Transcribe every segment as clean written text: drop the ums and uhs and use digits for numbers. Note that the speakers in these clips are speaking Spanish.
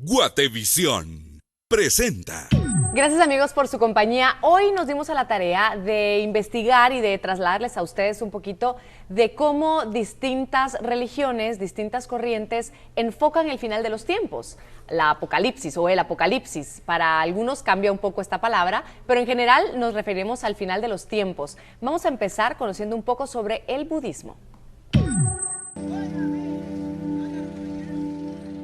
Guatevisión presenta. Gracias amigos por su compañía. Hoy nos dimos a la tarea de investigar y de trasladarles a ustedes un poquito de cómo distintas religiones, distintas corrientes enfocan el final de los tiempos. La apocalipsis o el apocalipsis. Para algunos cambia un poco esta palabra, pero en general nos referimos al final de los tiempos. Vamos a empezar conociendo un poco sobre el budismo.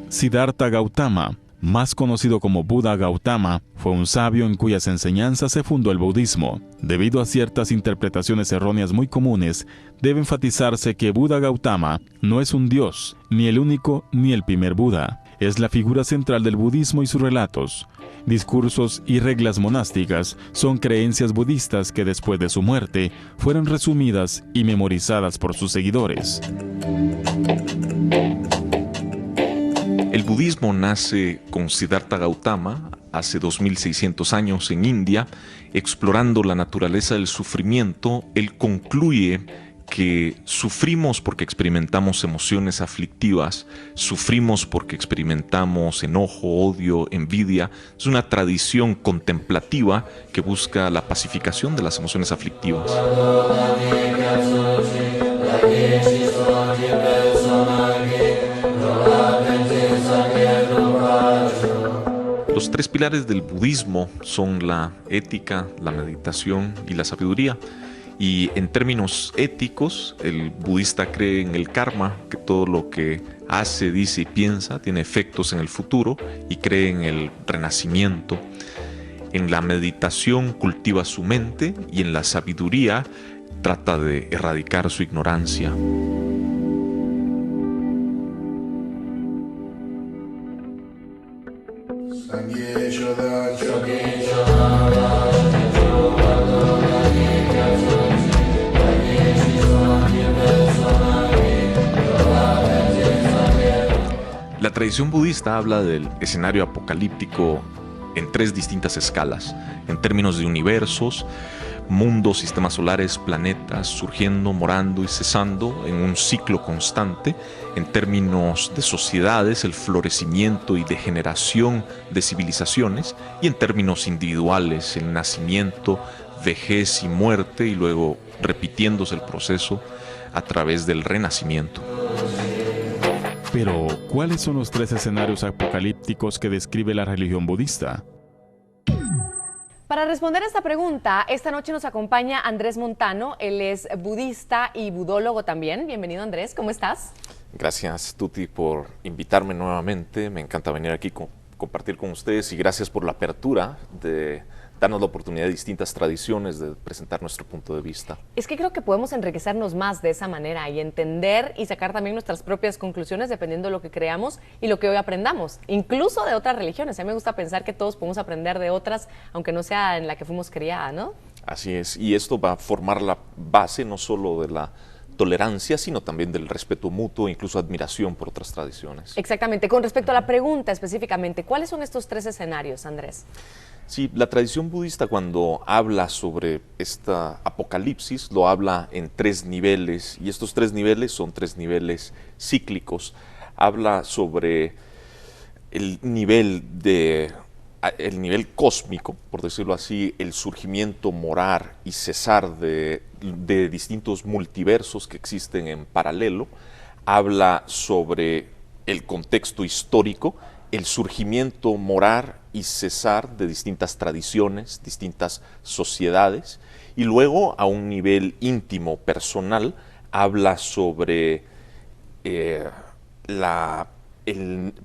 Siddhartha Gautama, más conocido como Buda Gautama, fue un sabio en cuyas enseñanzas se fundó el budismo. Debido a ciertas interpretaciones erróneas muy comunes, debe enfatizarse que Buda Gautama no es un dios, ni el único ni el primer Buda. Es la figura central del budismo y sus relatos. Discursos y reglas monásticas son creencias budistas que después de su muerte fueron resumidas y memorizadas por sus seguidores. El budismo nace con Siddhartha Gautama hace 2600 años en India. Explorando la naturaleza del sufrimiento, él concluye que sufrimos porque experimentamos emociones aflictivas, sufrimos porque experimentamos enojo, odio, envidia. Es una tradición contemplativa que busca la pacificación de las emociones aflictivas. Los tres pilares del budismo son la ética, la meditación y la sabiduría. Y en términos éticos, el budista cree en el karma, que todo lo que hace, dice y piensa tiene efectos en el futuro, y cree en el renacimiento. En la meditación cultiva su mente y en la sabiduría trata de erradicar su ignorancia. La tradición budista habla del escenario apocalíptico en tres distintas escalas, en términos de universos, mundos, sistemas solares, planetas, surgiendo, morando y cesando en un ciclo constante, en términos de sociedades, el florecimiento y degeneración de civilizaciones, y en términos individuales, el nacimiento, vejez y muerte, y luego repitiéndose el proceso a través del renacimiento. Pero, ¿cuáles son los tres escenarios apocalípticos que describe la religión budista? Para responder a esta pregunta, esta noche nos acompaña Andrés Montano. Él es budista y budólogo también. Bienvenido, Andrés, ¿cómo estás? Gracias, Tuti, por invitarme nuevamente. Me encanta venir aquí compartir con ustedes, y gracias por la apertura de darnos la oportunidad de distintas tradiciones de presentar nuestro punto de vista. Es que creo que podemos enriquecernos más de esa manera y entender y sacar también nuestras propias conclusiones dependiendo de lo que creamos y lo que hoy aprendamos, incluso de otras religiones. A mí me gusta pensar que todos podemos aprender de otras, aunque no sea en la que fuimos criadas, ¿no? Así es, y esto va a formar la base no solo de la tolerancia, sino también del respeto mutuo, incluso admiración por otras tradiciones. Exactamente. Con respecto a la pregunta específicamente, ¿cuáles son estos tres escenarios, Andrés? Sí, la tradición budista, cuando habla sobre esta apocalipsis, lo habla en tres niveles, y estos tres niveles son tres niveles cíclicos. Habla sobre el nivel cósmico, por decirlo así, el surgimiento, morar y cesar de distintos multiversos que existen en paralelo. Habla sobre el contexto histórico, el surgimiento, morar y cesar de distintas tradiciones, distintas sociedades, y luego a un nivel íntimo, personal, habla sobre el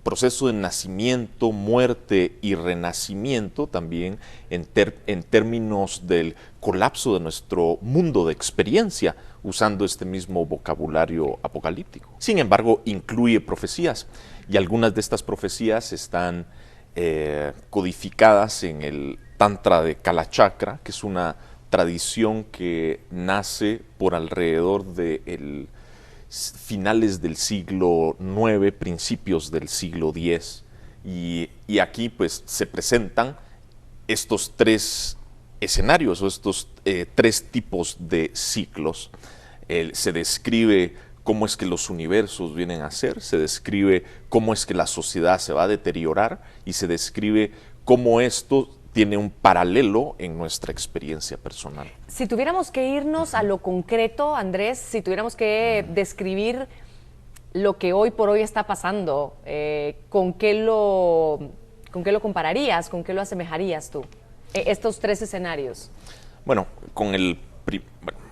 proceso de nacimiento, muerte y renacimiento, también en términos del colapso de nuestro mundo de experiencia, usando este mismo vocabulario apocalíptico. Sin embargo, incluye profecías, y algunas de estas profecías están codificadas en el Tantra de Kalachakra, que es una tradición que nace por alrededor de finales del siglo IX, principios del siglo X, y aquí pues se presentan estos tres escenarios o estos tres tipos de ciclos. Se describe cómo es que los universos vienen a ser, se describe cómo es que la sociedad se va a deteriorar y se describe cómo esto tiene un paralelo en nuestra experiencia personal. Si tuviéramos que irnos a lo concreto, Andrés, si tuviéramos que describir lo que hoy por hoy está pasando, ¿con qué lo compararías? ¿Con qué lo asemejarías tú? Estos tres escenarios. Bueno, con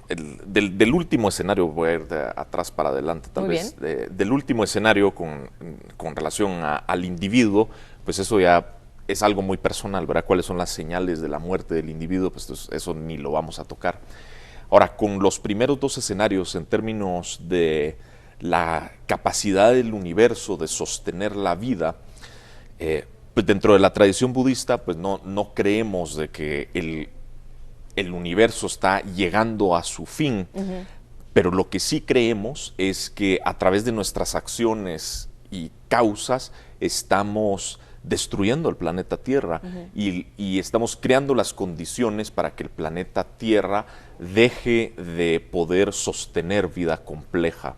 del último escenario, voy a ir de atrás para adelante tal vez, del último escenario con relación al individuo, pues eso ya es algo muy personal, ¿verdad? ¿Cuáles son las señales de la muerte del individuo? Pues eso ni lo vamos a tocar. Ahora, con los primeros dos escenarios, en términos de la capacidad del universo de sostener la vida, pues dentro de la tradición budista, pues no creemos de que el universo está llegando a su fin, pero lo que sí creemos es que a través de nuestras acciones y causas estamos destruyendo el planeta Tierra y estamos creando las condiciones para que el planeta Tierra deje de poder sostener vida compleja.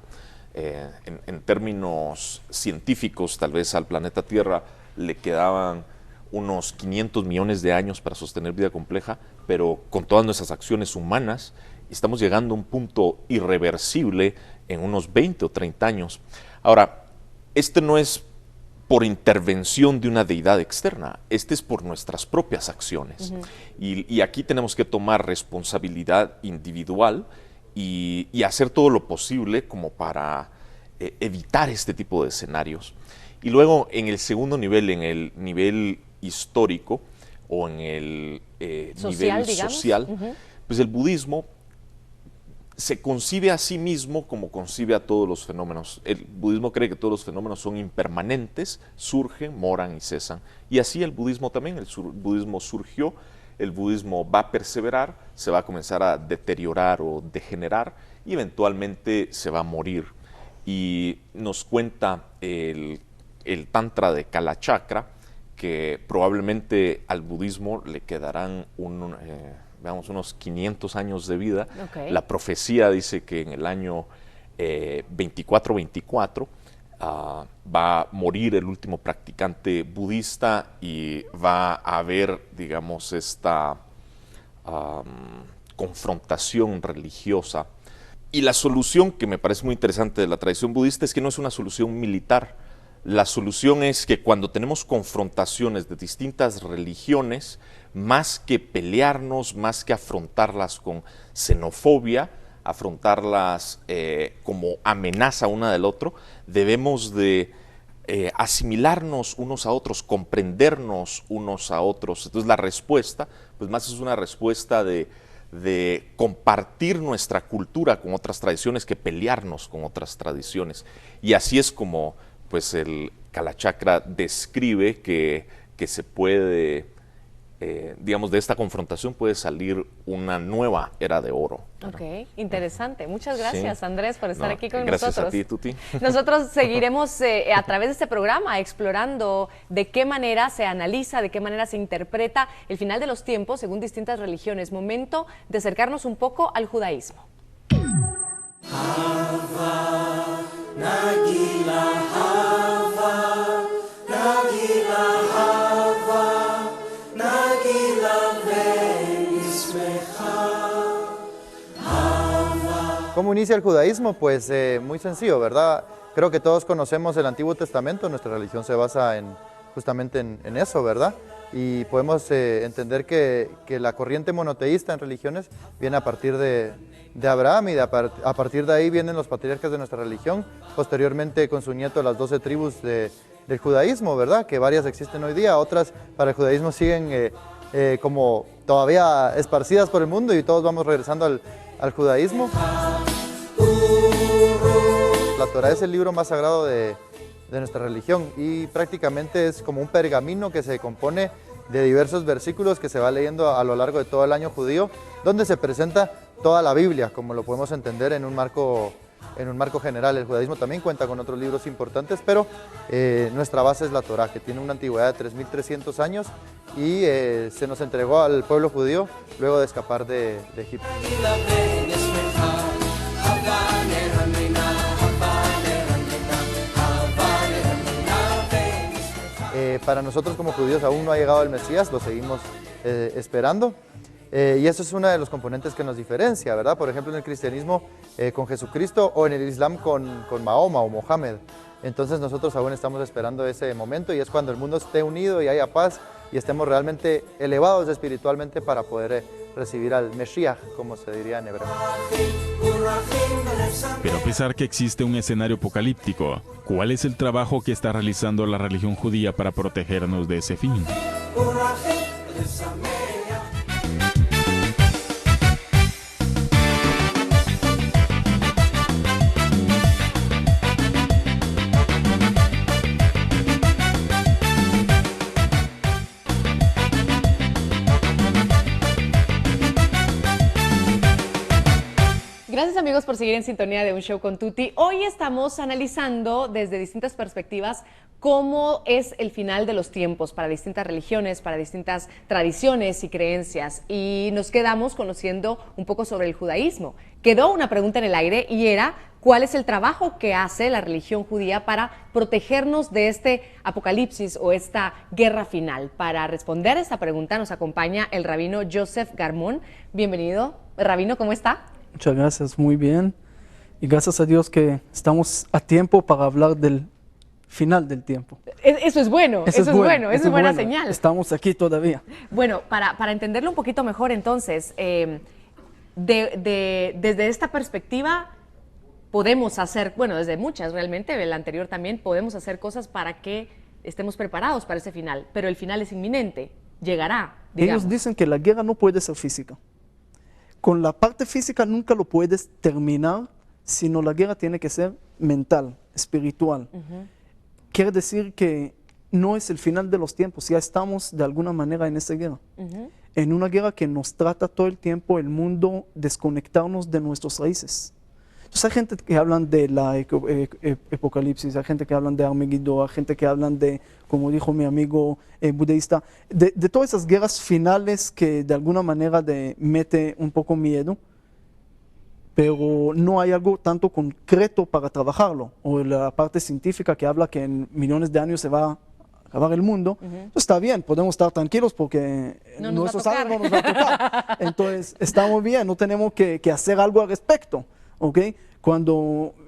En términos científicos, tal vez al planeta Tierra le quedaban unos 500 millones de años para sostener vida compleja, pero con todas nuestras acciones humanas estamos llegando a un punto irreversible en unos 20 o 30 años. Ahora, este no es por intervención de una deidad externa, este es por nuestras propias acciones. Y aquí tenemos que tomar responsabilidad individual y hacer todo lo posible como para evitar este tipo de escenarios. Y luego en el segundo nivel, en el nivel histórico o en el nivel social, pues el budismo se concibe a sí mismo como concibe a todos los fenómenos. El budismo cree que todos los fenómenos son impermanentes, surgen, moran y cesan. Y así el budismo también, budismo surgió, el budismo va a perseverar, se va a comenzar a deteriorar o degenerar y eventualmente se va a morir. Y nos cuenta el Tantra de Kalachakra que probablemente al budismo le quedarán unos 500 años de vida. La profecía dice que en el año 2424 va a morir el último practicante budista y va a haber, digamos, esta confrontación religiosa. Y la solución, que me parece muy interesante de la tradición budista, es que no es una solución militar. La solución es que cuando tenemos confrontaciones de distintas religiones, más que pelearnos, más que afrontarlas con xenofobia, afrontarlas como amenaza una del otro, debemos de asimilarnos unos a otros, comprendernos unos a otros. Entonces la respuesta, pues más es una respuesta de compartir nuestra cultura con otras tradiciones que pelearnos con otras tradiciones. Y así es como pues el Kalachakra describe que se puede, digamos, de esta confrontación puede salir una nueva era de oro. Ok, interesante. Muchas gracias, sí, Andrés, por estar aquí con gracias nosotros. Gracias a ti, Tuti. Nosotros seguiremos a través de este programa explorando de qué manera se analiza, de qué manera se interpreta el final de los tiempos según distintas religiones. Momento de acercarnos un poco al judaísmo. ¿Cómo inicia el judaísmo? Pues muy sencillo, ¿verdad? Creo que todos conocemos el Antiguo Testamento, nuestra religión se basa justamente en eso, ¿verdad? Y podemos entender que la corriente monoteísta en religiones viene a partir de Abraham y a partir de ahí vienen los patriarcas de nuestra religión, posteriormente con su nieto las 12 tribus del judaísmo, ¿verdad? Que varias existen hoy día, otras para el judaísmo siguen como todavía esparcidas por el mundo y todos vamos regresando al judaísmo. La Torá es el libro más sagrado de nuestra religión y prácticamente es como un pergamino que se compone de diversos versículos que se va leyendo a lo largo de todo el año judío, donde se presenta toda la Biblia, como lo podemos entender en un marco general. El judaísmo también cuenta con otros libros importantes, pero nuestra base es la Torá, que tiene una antigüedad de 3.300 años y se nos entregó al pueblo judío luego de escapar de Egipto. Para nosotros como judíos aún no ha llegado el Mesías, lo seguimos esperando. Y eso es uno de los componentes que nos diferencia, ¿verdad? Por ejemplo, en el cristianismo con Jesucristo o en el Islam con Mahoma o Mohammed. Entonces nosotros aún estamos esperando ese momento y es cuando el mundo esté unido y haya paz y estemos realmente elevados espiritualmente para poder recibir al Mesías, como se diría en hebreo. Pero a pesar que existe un escenario apocalíptico, ¿cuál es el trabajo que está realizando la religión judía para protegernos de ese fin? Gracias amigos por seguir en sintonía de Un Show con Tuti. Hoy estamos analizando desde distintas perspectivas cómo es el final de los tiempos para distintas religiones, para distintas tradiciones y creencias. Y nos quedamos conociendo un poco sobre el judaísmo. Quedó una pregunta en el aire y era ¿cuál es el trabajo que hace la religión judía para protegernos de este apocalipsis o esta guerra final? Para responder a esta pregunta nos acompaña el rabino Joseph Garmon. Bienvenido. Rabino, ¿cómo está? Muchas gracias, muy bien. Y gracias a Dios que estamos a tiempo para hablar del final del tiempo. Eso es bueno, eso es bueno, eso es buena señal. Estamos aquí todavía. Bueno, para entenderlo un poquito mejor entonces, desde esta perspectiva podemos hacer, bueno, desde muchas realmente, el anterior también, podemos hacer cosas para que estemos preparados para ese final, pero el final es inminente, llegará, digamos. Ellos dicen que la guerra no puede ser física. Con la parte física nunca lo puedes terminar, sino la guerra tiene que ser mental, espiritual. Quiere decir que no es el final de los tiempos, ya estamos de alguna manera en esa guerra. En una guerra que nos trata todo el tiempo el mundo desconectarnos de nuestras raíces. Entonces hay gente que hablan de la apocalipsis, hay gente que hablan de Armagedón, hay gente que hablan de, como dijo mi amigo budista, de todas esas guerras finales que de alguna manera mete un poco miedo, pero no hay algo tanto concreto para trabajarlo. O la parte científica que habla que en millones de años se va a acabar el mundo, está bien, podemos estar tranquilos porque nuestros años no nos va a tocar. Entonces estamos bien, no tenemos que hacer algo al respecto. ¿Okay?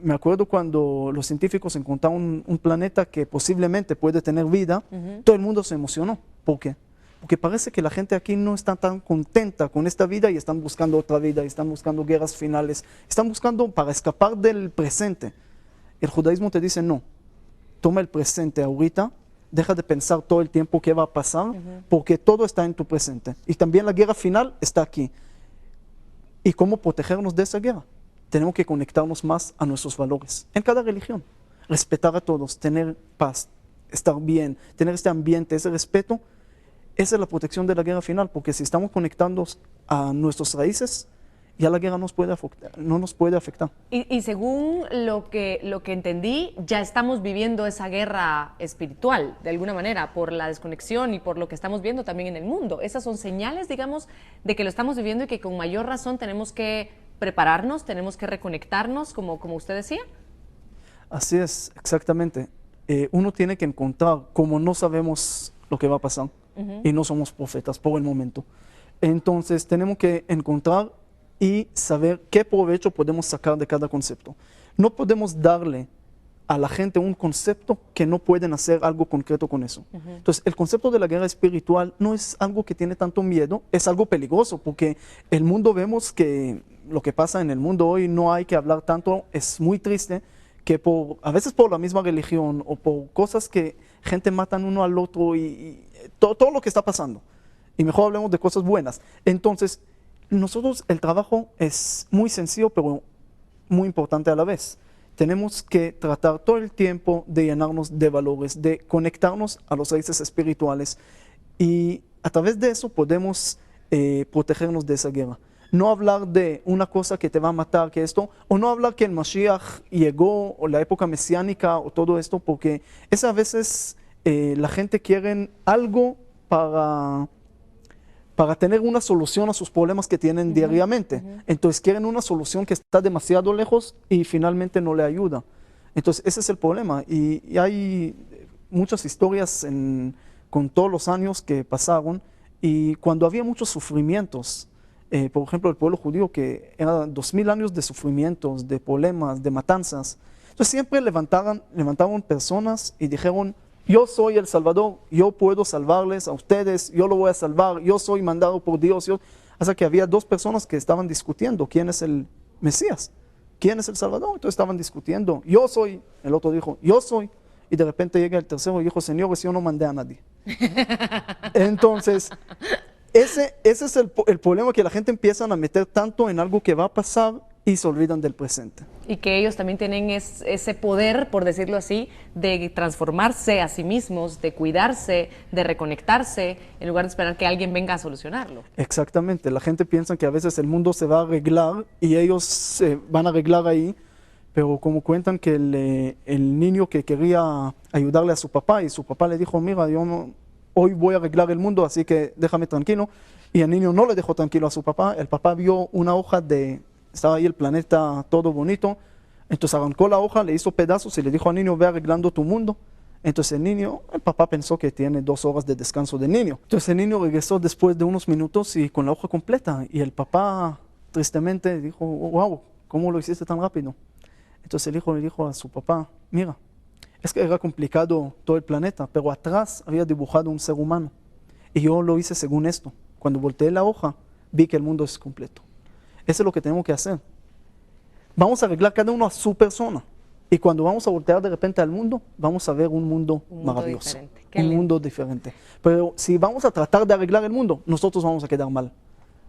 Me acuerdo cuando los científicos encontraron un planeta que posiblemente puede tener vida, todo el mundo se emocionó. ¿Por qué? Porque parece que la gente aquí no está tan contenta con esta vida y están buscando otra vida, y están buscando guerras finales, están buscando para escapar del presente. El judaísmo te dice no, toma el presente ahorita, deja de pensar todo el tiempo qué va a pasar, porque todo está en tu presente. Y también la guerra final está aquí. ¿Y cómo protegernos de esa guerra? Tenemos que conectarnos más a nuestros valores, en cada religión. Respetar a todos, tener paz, estar bien, tener este ambiente, ese respeto. Esa es la protección de la guerra final, porque si estamos conectándonos a nuestras raíces, ya la guerra no nos puede afectar. Y según lo que entendí, ya estamos viviendo esa guerra espiritual, de alguna manera, por la desconexión y por lo que estamos viendo también en el mundo. Esas son señales, digamos, de que lo estamos viviendo y que con mayor razón tenemos que prepararnos, tenemos que reconectarnos, como usted decía. Así es, exactamente. Uno tiene que encontrar, como no sabemos lo que va a pasar, y no somos profetas por el momento, entonces tenemos que encontrar y saber qué provecho podemos sacar de cada concepto. No podemos darle a la gente un concepto que no pueden hacer algo concreto con eso. Entonces, el concepto de la guerra espiritual no es algo que tiene tanto miedo, es algo peligroso, porque el mundo, vemos que lo que pasa en el mundo hoy no hay que hablar tanto, es muy triste, que a veces por la misma religión o por cosas que gente matan uno al otro y todo lo que está pasando. Y mejor hablemos de cosas buenas. Entonces, nosotros el trabajo es muy sencillo, pero muy importante a la vez. Tenemos que tratar todo el tiempo de llenarnos de valores, de conectarnos a los raíces espirituales y a través de eso podemos protegernos de esa guerra. No hablar de una cosa que te va a matar, que esto, o no hablar que el Mashiach llegó, o la época mesiánica, o todo esto, porque es a veces la gente quiere algo para tener una solución a sus problemas que tienen diariamente. Entonces quieren una solución que está demasiado lejos y finalmente no le ayuda. Entonces ese es el problema. Y hay muchas historias con todos los años que pasaron y cuando había muchos sufrimientos, por ejemplo, el pueblo judío que eran 2000 años de sufrimientos, de problemas, de matanzas, entonces siempre levantaban personas y dijeron, yo soy el Salvador, yo puedo salvarles a ustedes, yo lo voy a salvar, yo soy mandado por Dios. Hasta que había dos personas que estaban discutiendo quién es el Mesías, quién es el Salvador. Entonces estaban discutiendo, yo soy, el otro dijo, yo soy. Y de repente llega el tercero y dijo, señores, yo no mandé a nadie. Entonces, ese es el problema, que la gente empieza a meter tanto en algo que va a pasar y se olvidan del presente. Y que ellos también tienen ese poder, por decirlo así, de transformarse a sí mismos, de cuidarse, de reconectarse, en lugar de esperar que alguien venga a solucionarlo. Exactamente, la gente piensa que a veces el mundo se va a arreglar y ellos se van a arreglar ahí, pero como cuentan que el niño que quería ayudarle a su papá y su papá le dijo, mira, hoy voy a arreglar el mundo, así que déjame tranquilo, y el niño no le dejó tranquilo a su papá. El papá vio una hoja estaba ahí el planeta todo bonito, entonces arrancó la hoja, le hizo pedazos y le dijo al niño, ve arreglando tu mundo. Entonces el papá pensó que tiene 2 horas de descanso del niño. Entonces el niño regresó después de unos minutos y con la hoja completa, y el papá tristemente dijo, wow, ¿cómo lo hiciste tan rápido? Entonces el hijo le dijo a su papá, mira, es que era complicado todo el planeta, pero atrás había dibujado un ser humano, y yo lo hice según esto. Cuando volteé la hoja, vi que el mundo es completo. Eso es lo que tenemos que hacer. Vamos a arreglar cada uno a su persona. Y cuando vamos a voltear de repente al mundo, vamos a ver un mundo maravilloso. Un mundo diferente. Pero si vamos a tratar de arreglar el mundo, nosotros vamos a quedar mal.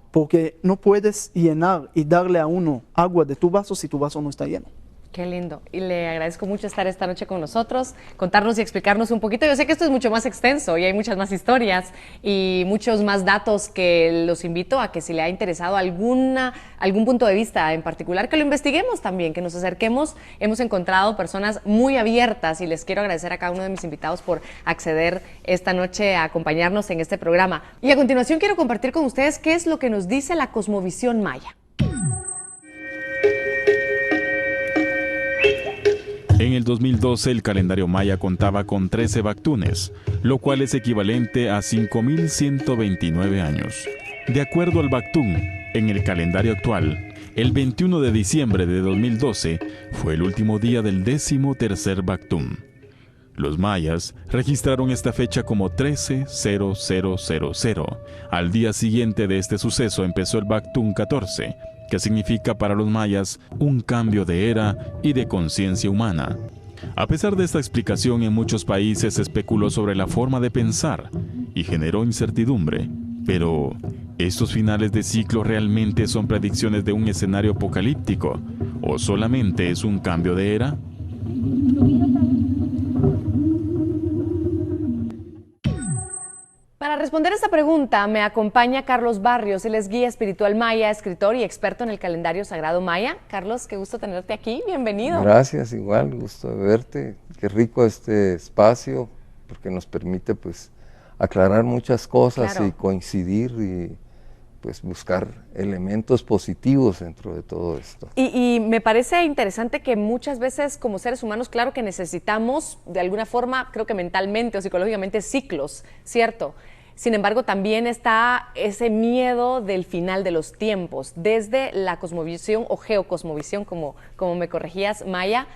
Porque no puedes llenar y darle a uno agua de tu vaso si tu vaso no está lleno. Qué lindo. Y le agradezco mucho estar esta noche con nosotros, contarnos y explicarnos un poquito. Yo sé que esto es mucho más extenso y hay muchas más historias y muchos más datos que los invito a que si le ha interesado algún punto de vista en particular, que lo investiguemos también, que nos acerquemos. Hemos encontrado personas muy abiertas y les quiero agradecer a cada uno de mis invitados por acceder esta noche a acompañarnos en este programa. Y a continuación quiero compartir con ustedes qué es lo que nos dice la cosmovisión maya. En el 2012 el calendario maya contaba con 13 bactunes, lo cual es equivalente a 5.129 años. De acuerdo al bactún, en el calendario actual, el 21 de diciembre de 2012 fue el último día del 13º bactún. Los mayas registraron esta fecha como 130000. Al día siguiente de este suceso empezó el bactún 14, que significa para los mayas un cambio de era y de conciencia humana. A pesar de esta explicación, en muchos países se especuló sobre la forma de pensar y generó incertidumbre. Pero, ¿estos finales de ciclo realmente son predicciones de un escenario apocalíptico o solamente es un cambio de era? Para responder esta pregunta me acompaña Carlos Barrios. Él es guía espiritual maya, escritor y experto en el calendario sagrado maya. Carlos, qué gusto tenerte aquí, bienvenido. Gracias, igual, gusto de verte. Qué rico este espacio, porque nos permite pues aclarar muchas cosas, claro, y coincidir y pues buscar elementos positivos dentro de todo esto. Y me parece interesante que muchas veces como seres humanos, claro que necesitamos de alguna forma, creo que mentalmente o psicológicamente, ciclos, ¿cierto? Sin embargo, también está ese miedo del final de los tiempos. Desde la cosmovisión o geocosmovisión, como me corregías, Maya,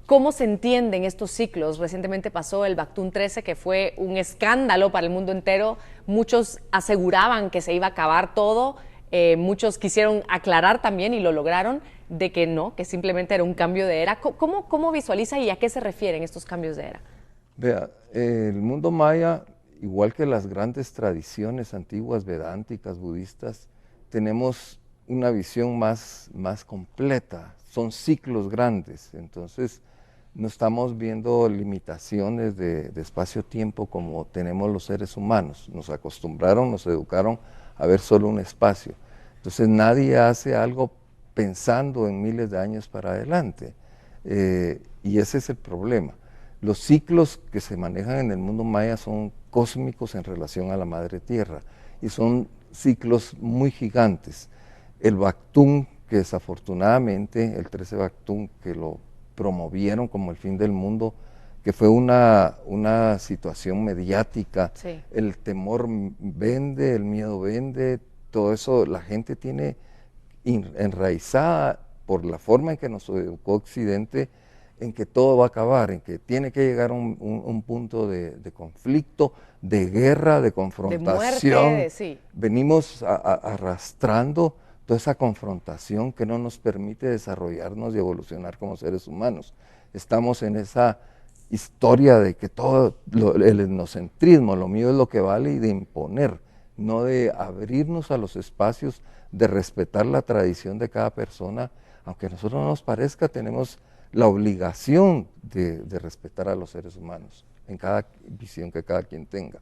¿cómo se entienden estos ciclos? Recientemente pasó el Bactún 13, que fue un escándalo para el mundo entero. Muchos aseguraban que se iba a acabar todo. Muchos quisieron aclarar también, y lo lograron, de que no, que simplemente era un cambio de era. ¿Cómo visualiza y a qué se refieren estos cambios de era? Vea, el mundo maya, igual que las grandes tradiciones antiguas vedánticas, budistas, tenemos una visión más completa. Son ciclos grandes, entonces no estamos viendo limitaciones de espacio-tiempo como tenemos los seres humanos. Nos acostumbraron, nos educaron a ver solo un espacio. Entonces nadie hace algo pensando en miles de años para adelante. Y ese es el problema. Los ciclos que se manejan en el mundo maya son cósmicos en relación a la Madre Tierra y son ciclos muy gigantes. El Bactún, que desafortunadamente, el 13 Bactún, que lo promovieron como el fin del mundo, que fue una situación mediática. Sí. El temor vende, el miedo vende, todo eso la gente tiene enraizada por la forma en que nos educó Occidente, en que todo va a acabar, en que tiene que llegar a un punto de conflicto, de guerra, de confrontación. De muerte, sí. Venimos arrastrando toda esa confrontación que no nos permite desarrollarnos y evolucionar como seres humanos. Estamos en esa historia de que todo el etnocentrismo, lo mío es lo que vale, y de imponer, no de abrirnos a los espacios, de respetar la tradición de cada persona. Aunque a nosotros no nos parezca, tenemos la obligación de respetar a los seres humanos en cada visión que cada quien tenga.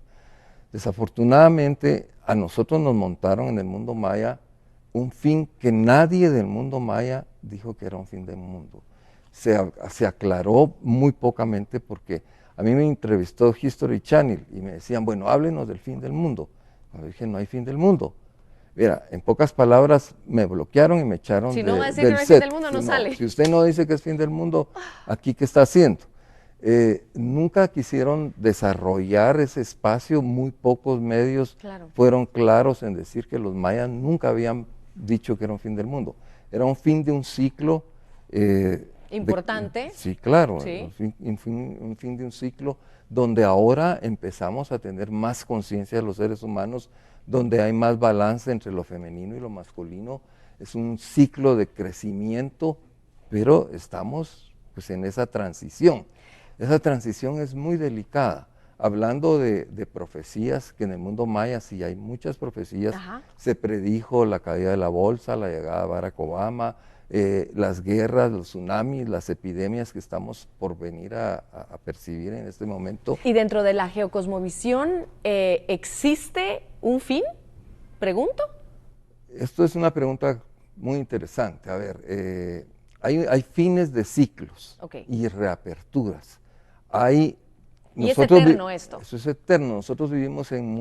Desafortunadamente, a nosotros nos montaron en el mundo maya un fin que nadie del mundo maya dijo que era un fin del mundo. Se aclaró muy pocamente, porque a mí me entrevistó History Channel y me decían, bueno, háblenos del fin del mundo. Cuando dije, no hay fin del mundo. Mira, en pocas palabras, me bloquearon y me echaron si no va a decir del que no hay set. fin del mundo, no sale. Si usted no dice que es fin del mundo, ¿aquí qué está haciendo? Nunca quisieron desarrollar ese espacio, muy pocos medios fueron claros en decir que los mayas nunca habían dicho que era un fin del mundo. Era un fin de un ciclo. Importante. Sí, claro, Sí. Un fin de un ciclo donde ahora empezamos a tener más conciencia de los seres humanos, donde hay más balance entre lo femenino y lo masculino. Es un ciclo de crecimiento, pero estamos pues en esa transición. Esa transición es muy delicada. Hablando de profecías, que en el mundo maya sí hay muchas profecías. Ajá. Se predijo la caída de la bolsa, la llegada de Barack Obama, las guerras, los tsunamis, las epidemias que estamos por venir a percibir en este momento. ¿Y dentro de la geocosmovisión existe un fin? Pregunto. Esto es una pregunta muy interesante. A ver, hay fines de ciclos y reaperturas. Y es eterno esto. Eso es eterno. Nosotros vivimos en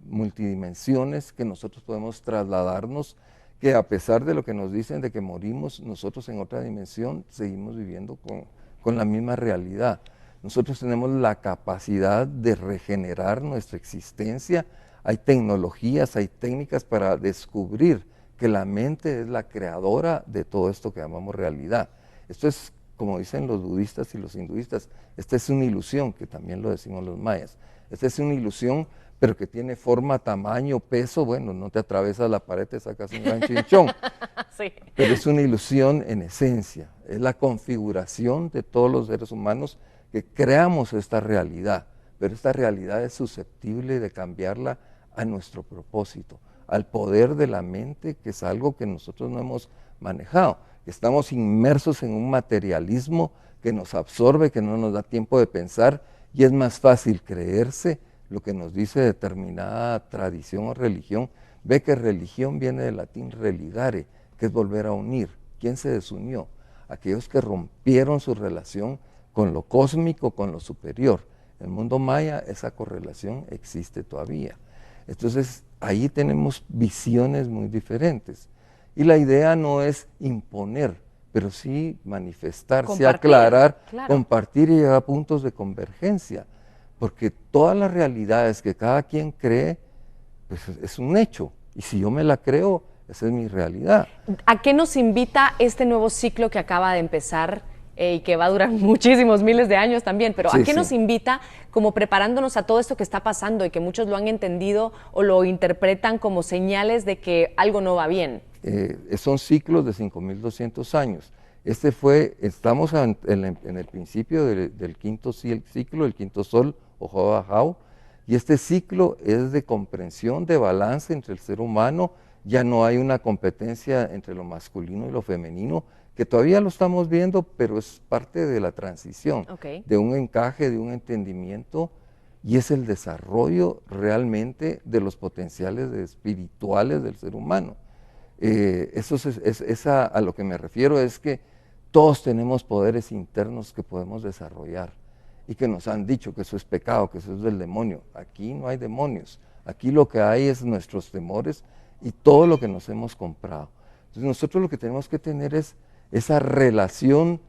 multidimensiones que nosotros podemos trasladarnos, que a pesar de lo que nos dicen de que morimos, nosotros en otra dimensión seguimos viviendo con la misma realidad. Nosotros tenemos la capacidad de regenerar nuestra existencia. Hay tecnologías, hay técnicas para descubrir que la mente es la creadora de todo esto que llamamos realidad. Esto es, como dicen los budistas y los hinduistas, esta es una ilusión, que también lo decimos los mayas. Esta es una ilusión, pero que tiene forma, tamaño, peso. Bueno, no te atravesas la pared, te sacas un gran chinchón. Sí. Pero es una ilusión en esencia. Es la configuración de todos los seres humanos que creamos esta realidad. Pero esta realidad es susceptible de cambiarla a nuestro propósito, al poder de la mente, que es algo que nosotros no hemos manejado. Estamos inmersos en un materialismo que nos absorbe, que no nos da tiempo de pensar, y es más fácil creerse lo que nos dice determinada tradición o religión. Ve que religión viene del latín religare, que es volver a unir. ¿Quién se desunió? Aquellos que rompieron su relación con lo cósmico, con lo superior. En el mundo maya esa correlación existe todavía. Entonces ahí tenemos visiones muy diferentes. Y la idea no es imponer, pero sí manifestarse, compartir, aclarar, claro. compartir y llegar a puntos de convergencia. Porque todas las realidades que cada quien cree, pues es un hecho. Y si yo me la creo, esa es mi realidad. ¿A qué nos invita este nuevo ciclo que acaba de empezar y que va a durar muchísimos miles de años también? Pero Sí, ¿a qué nos invita como preparándonos a todo esto que está pasando y que muchos lo han entendido o lo interpretan como señales de que algo no va bien? Son ciclos de 5.200 años. Estamos en el principio del quinto ciclo, el quinto sol, o Ho'ohau, y este ciclo es de comprensión, de balance entre el ser humano. Ya no hay una competencia entre lo masculino y lo femenino, que todavía lo estamos viendo, pero es parte de la transición, de un encaje, de un entendimiento, y es el desarrollo realmente de los potenciales espirituales del ser humano. A lo que me refiero es que todos tenemos poderes internos que podemos desarrollar y que nos han dicho que eso es pecado, que eso es del demonio. Aquí no hay demonios, aquí lo que hay es nuestros temores y todo lo que nos hemos comprado. Entonces nosotros lo que tenemos que tener es esa relación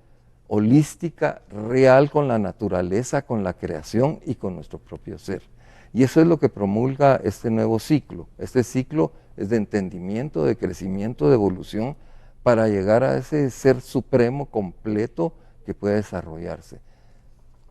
holística, real con la naturaleza, con la creación y con nuestro propio ser. Y eso es lo que promulga este nuevo ciclo. Este ciclo es de entendimiento, de crecimiento, de evolución, para llegar a ese ser supremo, completo, que puede desarrollarse.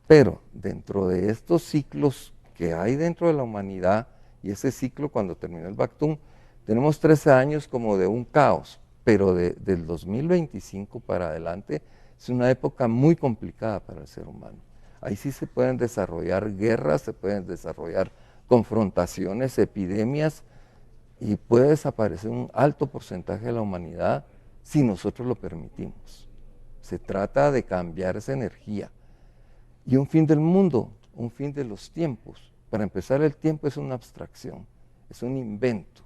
Pero dentro de estos ciclos que hay dentro de la humanidad, y ese ciclo cuando terminó el Bactún, tenemos 13 años como de un caos, pero del 2025 para adelante es una época muy complicada para el ser humano. Ahí sí se pueden desarrollar guerras, se pueden desarrollar confrontaciones, epidemias, y puede desaparecer un alto porcentaje de la humanidad si nosotros lo permitimos. Se trata de cambiar esa energía. Y un fin del mundo, un fin de los tiempos. Para empezar, el tiempo es una abstracción, es un invento.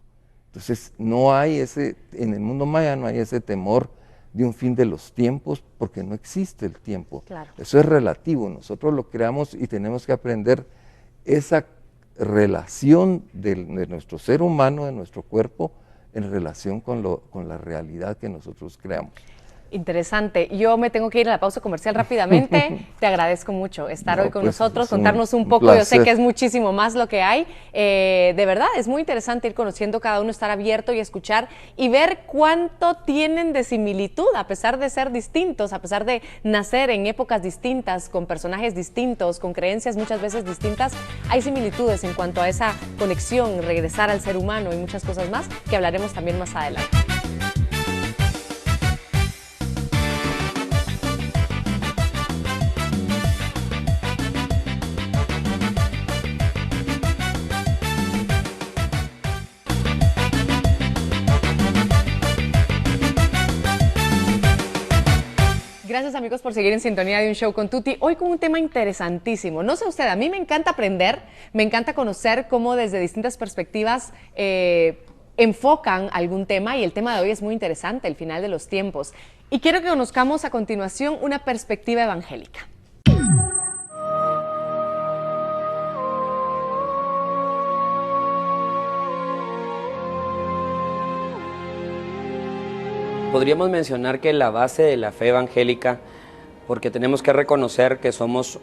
Entonces, no hay en el mundo maya no hay ese temor de un fin de los tiempos, porque no existe el tiempo. Claro. Eso es relativo, nosotros lo creamos y tenemos que aprender esa relación de nuestro ser humano, de nuestro cuerpo, en relación con la realidad que nosotros creamos. Interesante. Yo me tengo que ir a la pausa comercial rápidamente. Te agradezco mucho estar hoy con nosotros, contarnos un poco. Yo sé que es muchísimo más lo que hay. De verdad, es muy interesante ir conociendo cada uno, estar abierto y escuchar y ver cuánto tienen de similitud, a pesar de ser distintos, a pesar de nacer en épocas distintas, con personajes distintos, con creencias muchas veces distintas. Hay similitudes en cuanto a esa conexión, regresar al ser humano y muchas cosas más que hablaremos también más adelante. Gracias amigos por seguir en sintonía de Un Show con Tuti. Hoy con un tema interesantísimo. No sé usted, a mí me encanta aprender, me encanta conocer cómo desde distintas perspectivas enfocan algún tema, y el tema de hoy es muy interesante, el final de los tiempos. Y quiero que conozcamos a continuación una perspectiva evangélica. Podríamos mencionar que la base de la fe evangélica, porque tenemos que reconocer que somos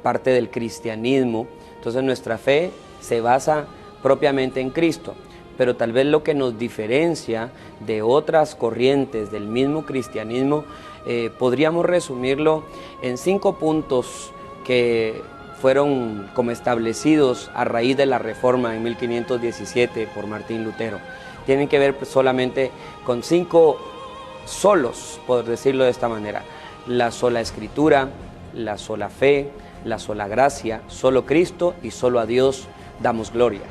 parte del cristianismo, entonces nuestra fe se basa propiamente en Cristo, pero tal vez lo que nos diferencia de otras corrientes del mismo cristianismo, podríamos resumirlo en 5 puntos que fueron como establecidos a raíz de la Reforma en 1517 por Martín Lutero. Tienen que ver solamente con 5 solos, por decirlo de esta manera: la sola escritura, la sola fe, la sola gracia, solo Cristo y solo a Dios damos gloria.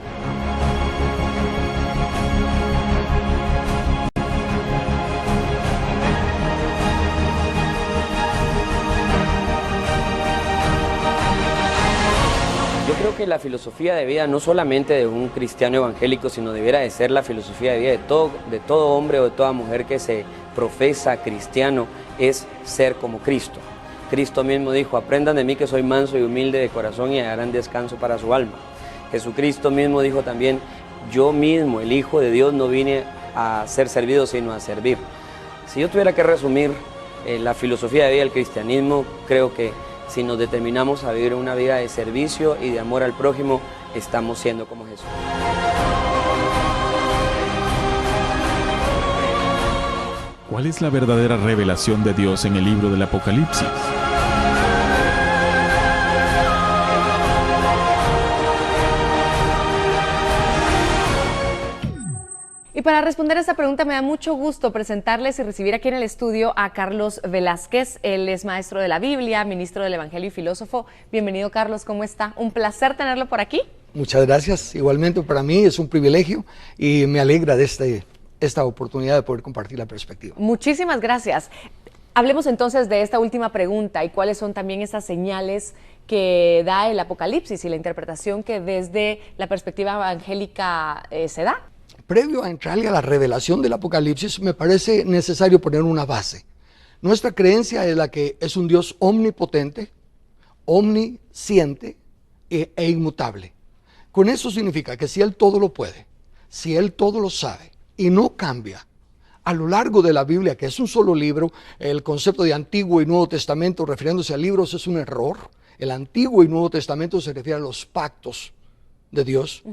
Yo creo que la filosofía de vida, no solamente de un cristiano evangélico, sino debiera de ser la filosofía de vida de todo hombre o de toda mujer que se profesa cristiano, es ser como Cristo. Cristo mismo dijo: aprendan de mí que soy manso y humilde de corazón y hallarán descanso para su alma. Jesucristo mismo dijo también: yo mismo, el Hijo de Dios, no vine a ser servido sino a servir. Si yo tuviera que resumir la filosofía de vida del cristianismo, creo que si nos determinamos a vivir una vida de servicio y de amor al prójimo, estamos siendo como Jesús. ¿Cuál es la verdadera revelación de Dios en el libro del Apocalipsis? Y para responder a esta pregunta me da mucho gusto presentarles y recibir aquí en el estudio a Carlos Velázquez. Él es maestro de la Biblia, ministro del Evangelio y filósofo. Bienvenido, Carlos, ¿cómo está? Un placer tenerlo por aquí. Muchas gracias. Igualmente para mí es un privilegio y me alegra de esta oportunidad de poder compartir la perspectiva. Muchísimas gracias. Hablemos entonces de esta última pregunta y cuáles son también esas señales que da el Apocalipsis y la interpretación que desde la perspectiva evangélica se da. Previo a entrarle a la revelación del Apocalipsis, me parece necesario poner una base. Nuestra creencia es la que es un Dios omnipotente, omnisciente e inmutable. Con eso significa que si Él todo lo puede, si Él todo lo sabe y no cambia, A lo largo de la Biblia, que es un solo libro, el concepto de Antiguo y Nuevo Testamento refiriéndose a libros es un error. El Antiguo y Nuevo Testamento se refiere a los pactos de Dios.